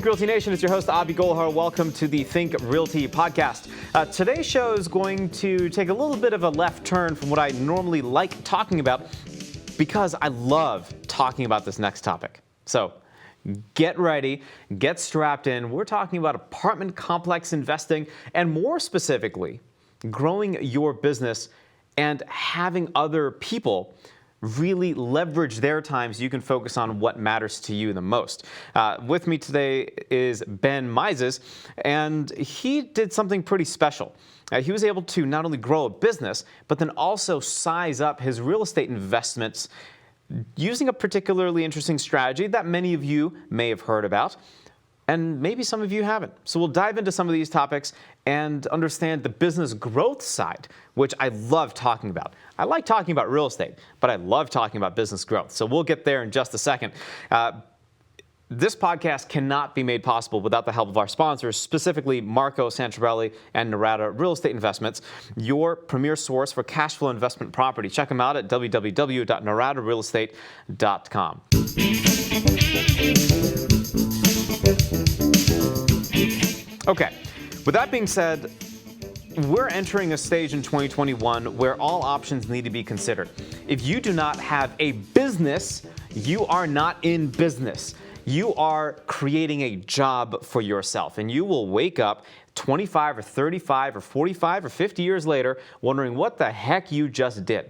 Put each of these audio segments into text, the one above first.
Realty Nation, it's your host, Abhi Golhar. Welcome to the Think Realty podcast. Today's show is going to take a little bit of a left turn from what I normally like talking about because I love talking about this next topic. So get ready, get strapped in. We're talking about apartment complex investing and more specifically, growing your business and having other people really leverage their time so you can focus on what matters to you the most. With me today is Ben Mises, and he did something pretty special. He was able to not only grow a business, but then also size up his real estate investments using a particularly interesting strategy that many of you may have heard about, and maybe some of you haven't. So we'll dive into some of these topics and understand the business growth side, which I love talking about. I like talking about real estate, but I love talking about business growth. So we'll get there in just a second. This podcast cannot be made possible without the help of our sponsors, specifically Marco Santarelli and Narada Real Estate Investments, your premier source for cash flow investment property. Check them out at www.naradarealestate.com. Okay, with that being said, we're entering a stage in 2021 where all options need to be considered. If you do not have a business, you are not in business. You are creating a job for yourself, and you will wake up 25 or 35 or 45 or 50 years later wondering what the heck you just did.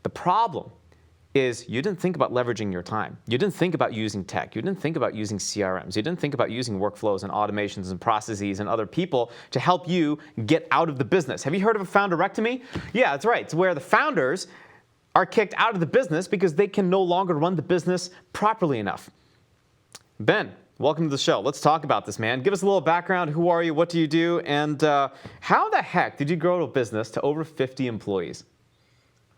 The problem is you didn't think about leveraging your time. You didn't think about using tech. You didn't think about using CRMs. You didn't think about using workflows and automations and processes and other people to help you get out of the business. Have you heard of a founderectomy? Yeah, that's right. It's where the founders are kicked out of the business because they can no longer run the business properly enough. Ben, welcome to the show. Let's talk about this, man. Give us a little background. Who are you? What do you do? And how the heck did you grow a business to over 50 employees?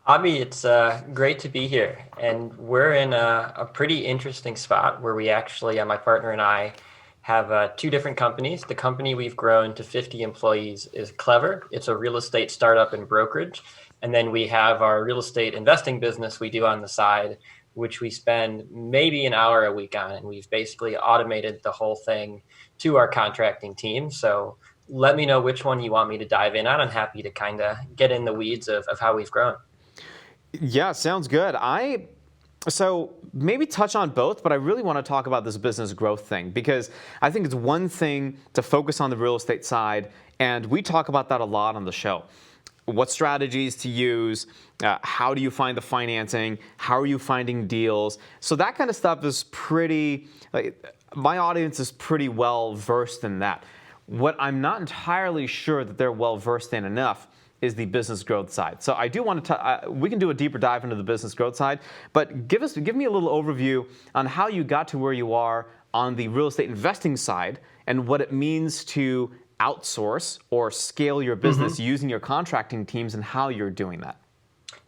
Abhi, it's great to be here. And we're in a pretty interesting spot where we actually, my partner and I, have two different companies. The company we've grown to 50 employees is Clever. It's a real estate startup and brokerage. And then we have our real estate investing business we do on the side, which we spend maybe an hour a week on. And we've basically automated the whole thing to our contracting team. So let me know which one you want me to dive in on. I'm happy to kind of get in the weeds of how we've grown. Yeah, sounds good. So maybe touch on both, but I really want to talk about this business growth thing because I think it's one thing to focus on the real estate side, and we talk about that a lot on the show. What strategies to use, how do you find the financing, how are you finding deals? So that kind of stuff is pretty, my audience is pretty well versed in that. What I'm not entirely sure that they're well versed in enough is the business growth side. So I do want to, we can do a deeper dive into the business growth side, but give me a little overview on how you got to where you are on the real estate investing side and what it means to outsource or scale your business using your contracting teams and how you're doing that.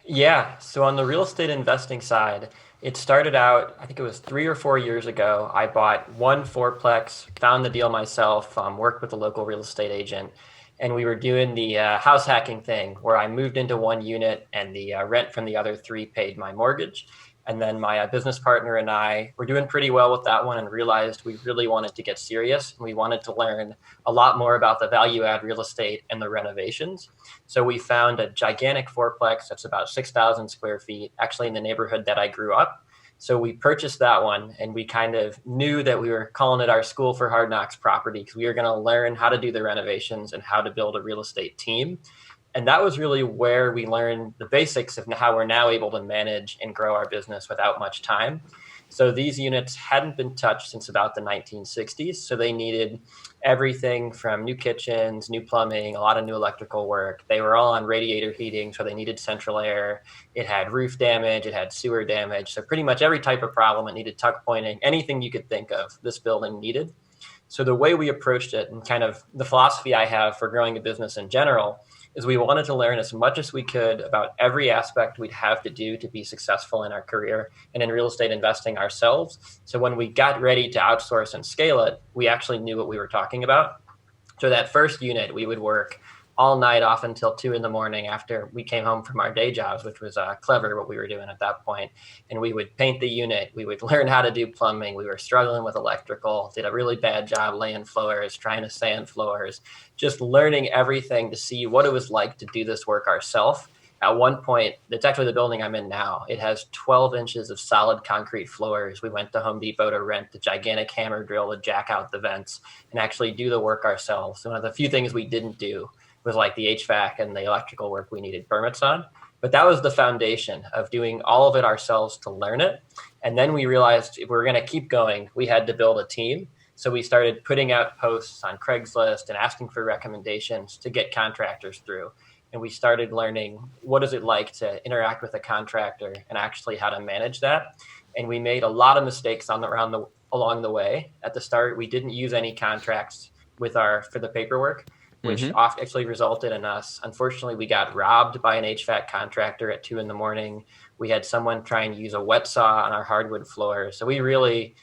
Yeah, so on the real estate investing side, it started out, I think it was 3 or 4 years ago. I bought one fourplex, found the deal myself, worked with a local real estate agent, and we were doing the house hacking thing where I moved into one unit and the rent from the other 3 paid my mortgage. And then my business partner and I were doing pretty well with that one and realized we really wanted to get serious. And we wanted to learn a lot more about the value add real estate and the renovations. So we found a gigantic fourplex that's about 6,000 square feet, actually in the neighborhood that I grew up. So we purchased that one, and we kind of knew that we were calling it our school for hard knocks property because we were going to learn how to do the renovations and how to build a real estate team. And that was really where we learned the basics of how we're now able to manage and grow our business without much time. So these units hadn't been touched since about the 1960s. So they needed everything from new kitchens, new plumbing, a lot of new electrical work. They were all on radiator heating, so they needed central air. It had roof damage, it had sewer damage. So pretty much every type of problem, it needed tuck pointing, anything you could think of, this building needed. So the way we approached it and kind of the philosophy I have for growing a business in general is we wanted to learn as much as we could about every aspect we'd have to do to be successful in our career and in real estate investing ourselves. So when we got ready to outsource and scale it, we actually knew what we were talking about. So that first unit, we would work all night off until 2 in the morning after we came home from our day jobs, which was clever what we were doing at that point. And we would paint the unit. We would learn how to do plumbing. We were struggling with electrical, did a really bad job laying floors, trying to sand floors, just learning everything to see what it was like to do this work ourselves. At one point, it's actually the building I'm in now. It has 12 inches of solid concrete floors. We went to Home Depot to rent a gigantic hammer drill to jack out the vents and actually do the work ourselves. One of the few things we didn't do was like the HVAC and the electrical work we needed permits on. But that was the foundation of doing all of it ourselves to learn it. And then we realized if we were going to keep going, we had to build a team. So we started putting out posts on Craigslist and asking for recommendations to get contractors through. And we started learning what is it like to interact with a contractor and actually how to manage that. And we made a lot of mistakes along the way. At the start, we didn't use any contracts for the paperwork, which actually resulted in us. Unfortunately, we got robbed by an HVAC contractor at 2 in the morning. We had someone try and use a wet saw on our hardwood floors. So we really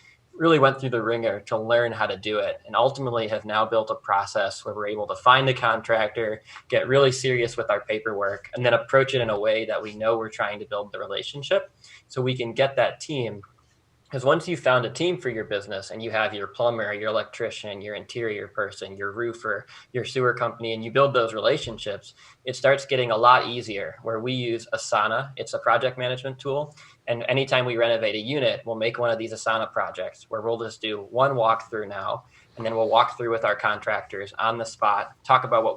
went through the ringer to learn how to do it, and ultimately have now built a process where we're able to find a contractor, get really serious with our paperwork, and then approach it in a way that we know we're trying to build the relationship so we can get that team. Because once you've found a team for your business and you have your plumber, your electrician, your interior person, your roofer, your sewer company, and you build those relationships, it starts getting a lot easier. Where we use Asana, it's a project management tool. And anytime we renovate a unit, we'll make one of these Asana projects where we'll just do one walkthrough now. And then we'll walk through with our contractors on the spot, talk about what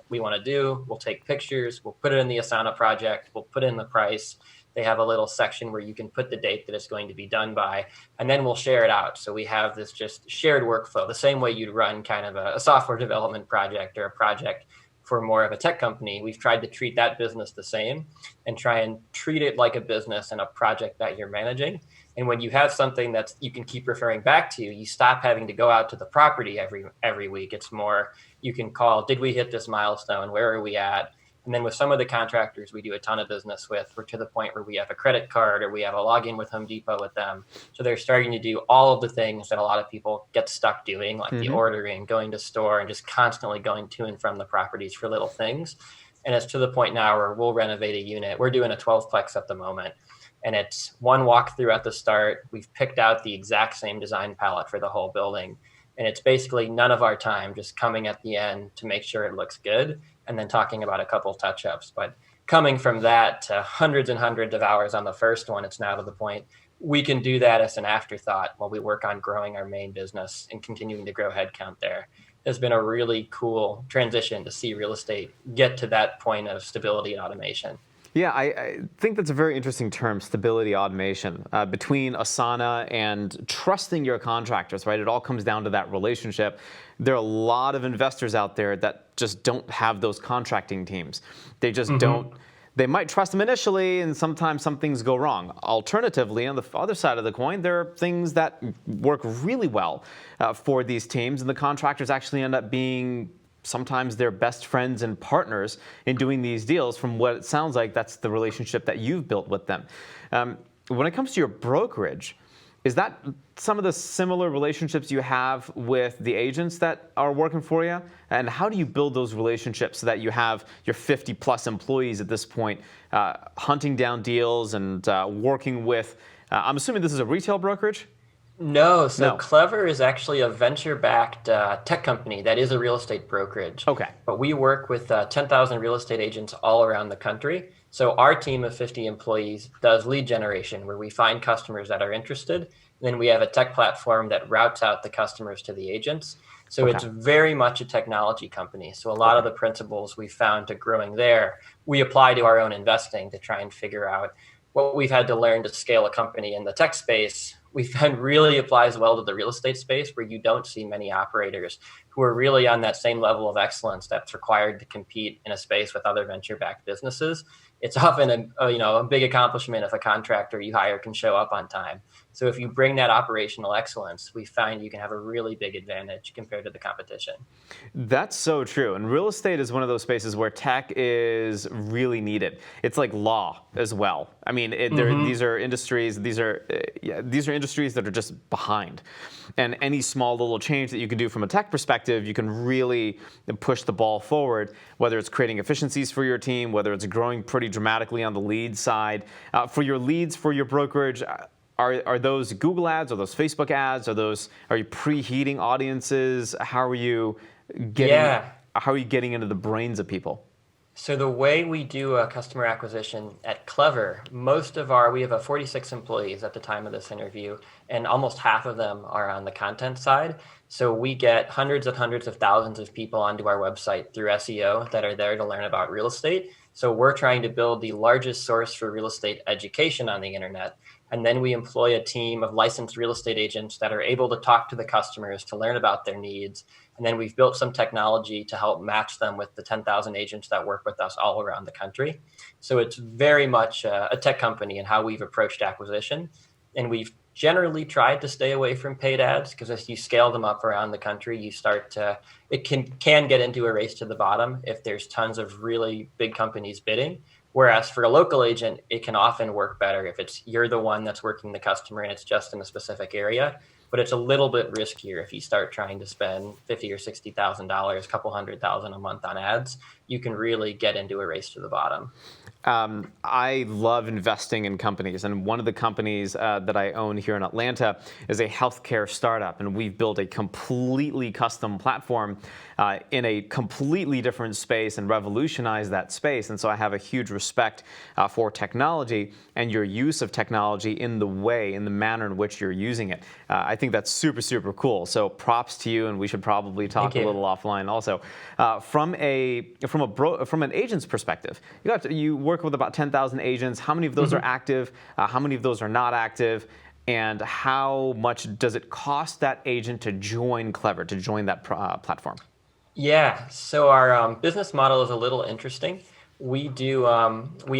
we want to do. We'll take pictures. We'll put it in the Asana project. We'll put in the price. They have a little section where you can put the date that it's going to be done by, and then we'll share it out. So we have this just shared workflow, the same way you'd run kind of a software development project or a project for more of a tech company. We've tried to treat that business the same and try and treat it like a business and a project that you're managing. And when you have something that you can keep referring back to, you stop having to go out to the property every week. It's more, you can call, did we hit this milestone? Where are we at? And then with some of the contractors we do a ton of business with, we're to the point where we have a credit card or we have a login with Home Depot with them. So they're starting to do all of the things that a lot of people get stuck doing, like the ordering, going to store, and just constantly going to and from the properties for little things. And it's to the point now where we'll renovate a unit. We're doing a 12-plex at the moment. And it's one walkthrough at the start. We've picked out the exact same design palette for the whole building. And it's basically none of our time, just coming at the end to make sure it looks good and then talking about a couple touch-ups. But coming from that to hundreds and hundreds of hours on the first one, it's now to the point we can do that as an afterthought while we work on growing our main business and continuing to grow headcount there. It's been a really cool transition to see real estate get to that point of stability and automation. Yeah, I think that's a very interesting term, stability automation, between Asana and trusting your contractors, right? It all comes down to that relationship. There are a lot of investors out there that just don't have those contracting teams. They just don't. They might trust them initially, and sometimes some things go wrong. Alternatively, on the other side of the coin, there are things that work really well for these teams, and the contractors actually end up being sometimes they're best friends and partners in doing these deals. From what it sounds like, that's the relationship that you've built with them. When it comes to your brokerage, is that some of the similar relationships you have with the agents that are working for you? And how do you build those relationships so that you have your 50 plus employees at this point hunting down deals and working with, I'm assuming this is a retail brokerage? No, Clever is actually a venture-backed tech company that is a real estate brokerage. Okay. But we work with 10,000 real estate agents all around the country. So our team of 50 employees does lead generation, where we find customers that are interested. And then we have a tech platform that routes out the customers to the agents. So It's very much a technology company. So a lot of the principles we found to growing there, we apply to our own investing to try and figure out what we've had to learn to scale a company in the tech space. We found really applies well to the real estate space, where you don't see many operators who are really on that same level of excellence that's required to compete in a space with other venture-backed businesses. it's often a big accomplishment if a contractor you hire can show up on time. So if you bring that operational excellence, we find you can have a really big advantage compared to the competition. That's so true. And real estate is one of those spaces where tech is really needed. It's like law as well. I mean, these are industries. These are industries that are just behind. And any small little change that you can do from a tech perspective, you can really push the ball forward. Whether it's creating efficiencies for your team, whether it's growing pretty dramatically on the lead side, for your leads, for your brokerage. Are those Google ads? Are those Facebook ads? Are you preheating audiences? How are you getting into the brains of people? So the way we do a customer acquisition at Clever, we have 46 employees at the time of this interview, and almost half of them are on the content side. So we get hundreds of thousands of people onto our website through SEO that are there to learn about real estate. So we're trying to build the largest source for real estate education on the internet. And then we employ a team of licensed real estate agents that are able to talk to the customers to learn about their needs. And then we've built some technology to help match them with the 10,000 agents that work with us all around the country. So it's very much a tech company in how we've approached acquisition. And we've generally tried to stay away from paid ads because as you scale them up around the country, it can get into a race to the bottom if there's tons of really big companies bidding. Whereas for a local agent, it can often work better if you're the one that's working the customer and it's just in a specific area. But it's a little bit riskier if you start trying to spend $50,000 or $60,000, a couple $100,000 a month on ads. You can really get into a race to the bottom. I love investing in companies, and one of the companies that I own here in Atlanta is a healthcare startup, and we've built a completely custom platform in a completely different space and revolutionized that space. And so I have a huge respect for technology and your use of technology in the manner in which you're using it. I think that's super, super cool. So props to you, and we should probably talk a little offline also. From an agent's perspective, you work with about 10,000 agents. How many of those are active? How many of those are not active? And how much does it cost that agent to join Clever, to join that platform? Yeah, so our business model is a little interesting. We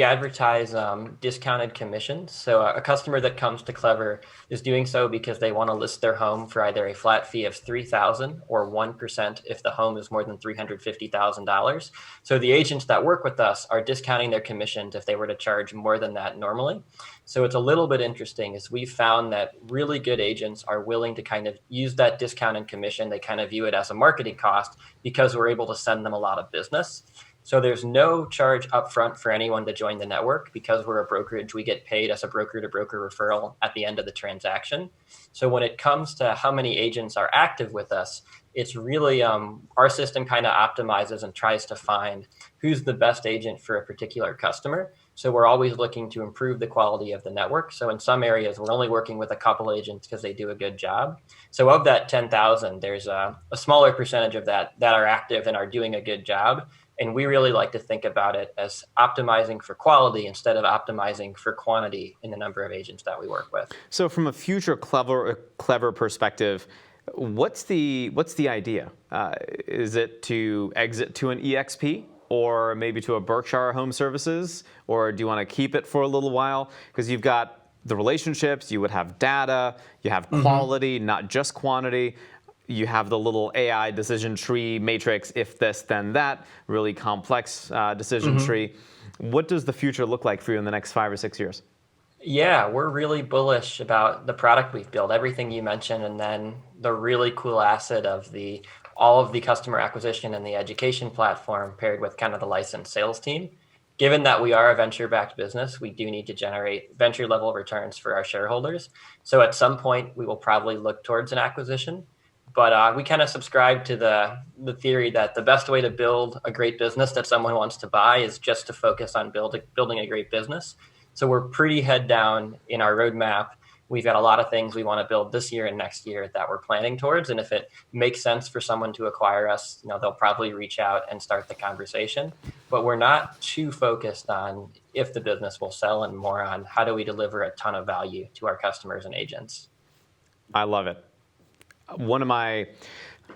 advertise discounted commissions. So a customer that comes to Clever is doing so because they want to list their home for either a flat fee of $3,000 or 1% if the home is more than $350,000. So the agents that work with us are discounting their commissions if they were to charge more than that normally. So it's a little bit interesting as we've found that really good agents are willing to kind of use that discount and commission. They kind of view it as a marketing cost because we're able to send them a lot of business. So there's no charge upfront for anyone to join the network. Because we're a brokerage, we get paid as a broker-to-broker referral at the end of the transaction. So when it comes to how many agents are active with us, it's really our system kind of optimizes and tries to find who's the best agent for a particular customer. So we're always looking to improve the quality of the network. So in some areas, we're only working with a couple agents because they do a good job. So of that 10,000, there's a smaller percentage of that are active and are doing a good job. And we really like to think about it as optimizing for quality instead of optimizing for quantity in the number of agents that we work with. So from a future Clever perspective, what's the idea? Is it to exit to an EXP? Or maybe to a Berkshire Home Services? Or do you want to keep it for a little while? Because you've got the relationships, you would have data, you have quality, not just quantity. You have the little AI decision tree matrix, if this, then that, really complex decision tree. What does the future look like for you in the next 5 or 6 years? Yeah, we're really bullish about the product we've built, everything you mentioned, and then the really cool asset of all of the customer acquisition and the education platform paired with kind of the licensed sales team. Given that we are a venture-backed business, we do need to generate venture-level returns for our shareholders. So at some point, we will probably look towards an acquisition. But we kind of subscribe to the theory that the best way to build a great business that someone wants to buy is just to focus on building a great business. So we're pretty head down in our roadmap. We've got a lot of things we want to build this year and next year that we're planning towards. And if it makes sense for someone to acquire us, they'll probably reach out and start the conversation. But we're not too focused on if the business will sell and more on how do we deliver a ton of value to our customers and agents. I love it. I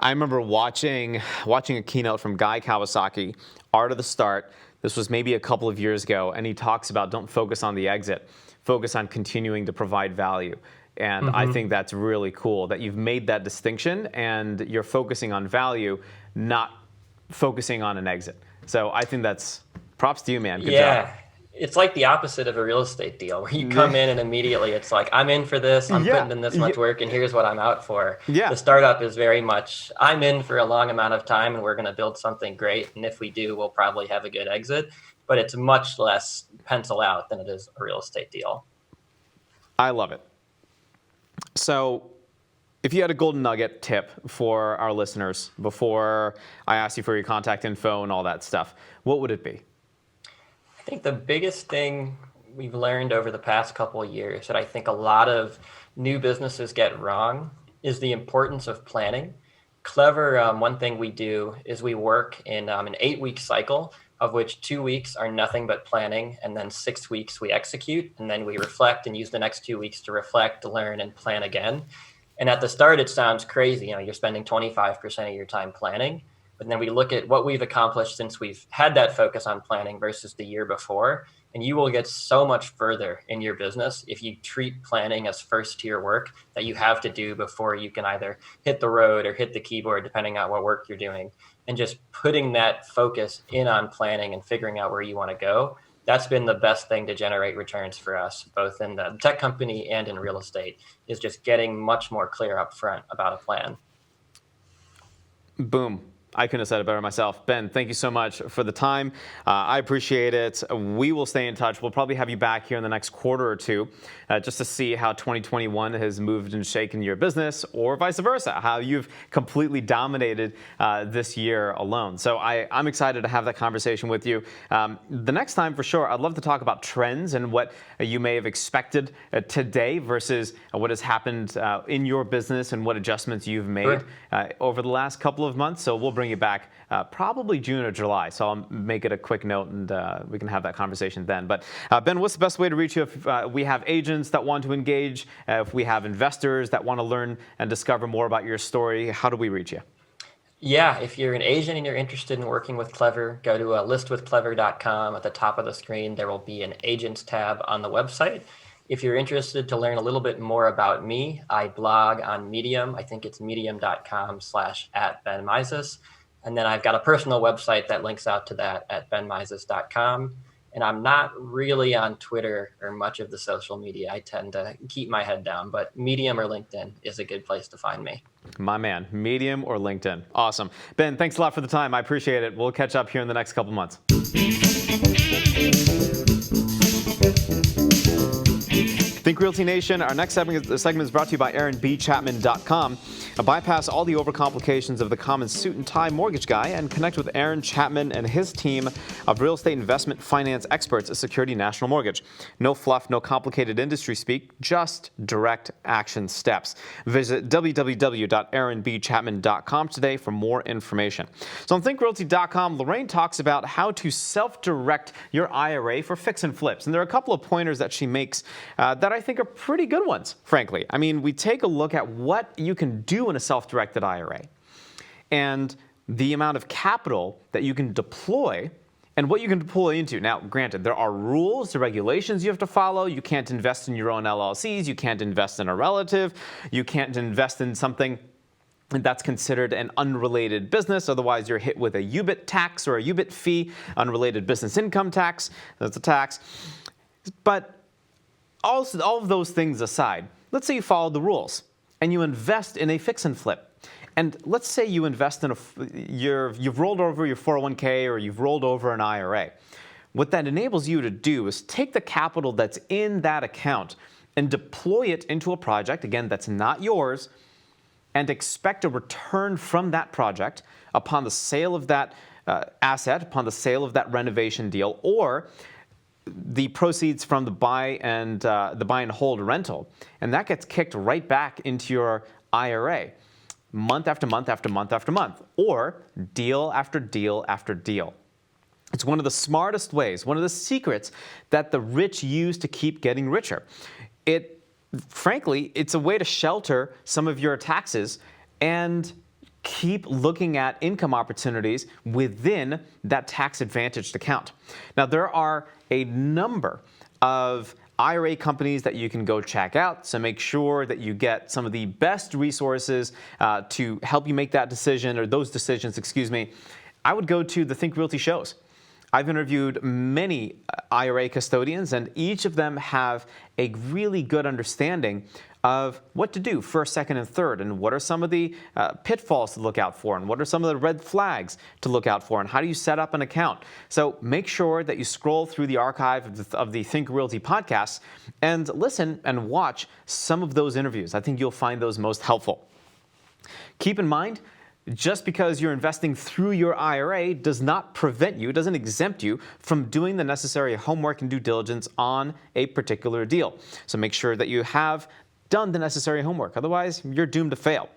remember watching a keynote from Guy Kawasaki, Art of the Start. This was maybe a couple of years ago, and he talks about don't focus on the exit, focus on continuing to provide value. And I think that's really cool that you've made that distinction and you're focusing on value, not focusing on an exit. So I think that's props to you, man. Good job. It's like the opposite of a real estate deal where you come in and immediately it's like, I'm in for this, I'm putting in this much work, and here's what I'm out for. The startup is very much, I'm in for a long amount of time and we're going to build something great. And if we do, we'll probably have a good exit. But it's much less pencil out than it is a real estate deal. I love it. So if you had a golden nugget tip for our listeners before I asked you for your contact info and all that stuff, what would it be? I think the biggest thing we've learned over the past couple of years that I think a lot of new businesses get wrong is the importance of planning. Clever, one thing we do is we work in an 8-week cycle, of which 2 weeks are nothing but planning, and then 6 weeks we execute, and then we reflect and use the next 2 weeks to reflect, learn, and plan again. And at the start, it sounds crazy. You're spending 25% of your time planning. But then we look at what we've accomplished since we've had that focus on planning versus the year before. And you will get so much further in your business if you treat planning as first tier work that you have to do before you can either hit the road or hit the keyboard, depending on what work you're doing. And just putting that focus in on planning and figuring out where you want to go. That's been the best thing to generate returns for us, both in the tech company and in real estate, is just getting much more clear up front about a plan. Boom. I couldn't have said it better myself. Ben, thank you so much for the time. I appreciate it. We will stay in touch. We'll probably have you back here in the next quarter or two just to see how 2021 has moved and shaken your business, or vice versa, how you've completely dominated this year alone. So I'm excited to have that conversation with you. The next time, for sure, I'd love to talk about trends and what you may have expected today versus what has happened in your business and what adjustments you've made over the last couple of months. So we'll bring you back probably June or July. So I'll make it a quick note and we can have that conversation then. But Ben, what's the best way to reach you if we have agents that want to engage, if we have investors that want to learn and discover more about your story? How do we reach you? Yeah, if you're an agent and you're interested in working with Clever, go to listwithclever.com. At the top of the screen, there will be an agents tab on the website. If you're interested to learn a little bit more about me, I blog on Medium. I think it's medium.com/@benmizes. And then I've got a personal website that links out to that at benmizes.com. And I'm not really on Twitter or much of the social media. I tend to keep my head down, but Medium or LinkedIn is a good place to find me. My man, Medium or LinkedIn. Awesome. Ben, thanks a lot for the time. I appreciate it. We'll catch up here in the next couple months. Think Realty Nation, our next segment is brought to you by AaronBChapman.com. Bypass all the overcomplications of the common suit and tie mortgage guy and connect with Aaron Chapman and his team of real estate investment finance experts at Security National Mortgage. No fluff, no complicated industry speak, just direct action steps. Visit www.aaronbchapman.com today for more information. So on ThinkRealty.com, Lorraine talks about how to self-direct your IRA for fix and flips. And there are a couple of pointers that she makes that I think are pretty good ones, frankly. I mean, we take a look at what you can do in a self-directed IRA and the amount of capital that you can deploy and what you can deploy into. Now, granted, there are rules, the regulations you have to follow. You can't invest in your own LLCs. You can't invest in a relative. You can't invest in something that's considered an unrelated business. Otherwise, you're hit with a UBIT tax or a UBIT fee, unrelated business income tax. That's a tax. But all of those things aside, let's say you follow the rules and you invest in a fix and flip. And let's say you invest in you've rolled over your 401k or you've rolled over an IRA. What that enables you to do is take the capital that's in that account and deploy it into a project, again, that's not yours, and expect a return from that project upon the sale of that asset, upon the sale of that renovation deal, or the proceeds from the buy and hold rental, and that gets kicked right back into your IRA, month after month after month after month, or deal after deal after deal. It's one of the smartest ways, one of the secrets that the rich use to keep getting richer. Frankly, it's a way to shelter some of your taxes and keep looking at income opportunities within that tax-advantaged account. Now, there are a number of IRA companies that you can go check out, so make sure that you get some of the best resources to help you make that decision, or those decisions, excuse me. I would go to the Think Realty shows. I've interviewed many IRA custodians, and each of them have a really good understanding of what to do first, second, and third, and what are some of the pitfalls to look out for, and what are some of the red flags to look out for, and how do you set up an account. So make sure that you scroll through the archive of the Think Realty podcasts and listen and watch some of those interviews. I think you'll find those most helpful. Keep in mind, just because you're investing through your IRA does not prevent you, doesn't exempt you from doing the necessary homework and due diligence on a particular deal. So make sure that you have done the necessary homework. Otherwise, you're doomed to fail.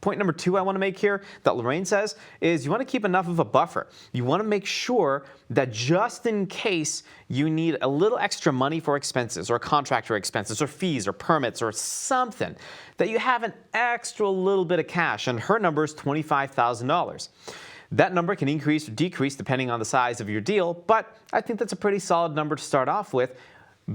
Point number 2 I want to make here that Lorraine says is you want to keep enough of a buffer. You want to make sure that just in case you need a little extra money for expenses or contractor expenses or fees or permits or something, that you have an extra little bit of cash. And her number is $25,000. That number can increase or decrease depending on the size of your deal, but I think that's a pretty solid number to start off with,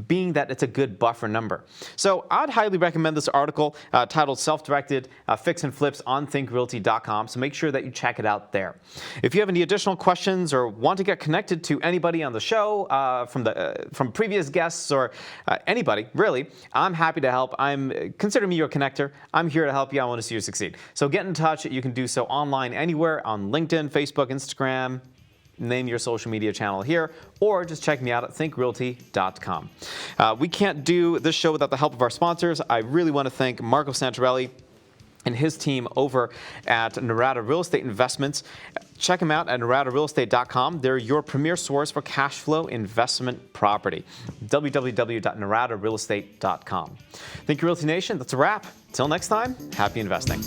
being that it's a good buffer number. So I'd highly recommend this article titled Self-Directed Fix and Flips on thinkrealty.com, so make sure that you check it out there. If you have any additional questions or want to get connected to anybody on the show, from previous guests or anybody, really, I'm happy to help. Consider me your connector. I'm here to help you. I want to see you succeed. So get in touch. You can do so online anywhere on LinkedIn, Facebook, Instagram, name your social media channel here, or just check me out at thinkrealty.com. We can't do this show without the help of our sponsors. I really want to thank Marco Santarelli and his team over at Narada Real Estate Investments. Check them out at naradarealestate.com. They're your premier source for cash flow investment property. www.naradarealestate.com. Thank you, Realty Nation. That's a wrap. Until next time, happy investing.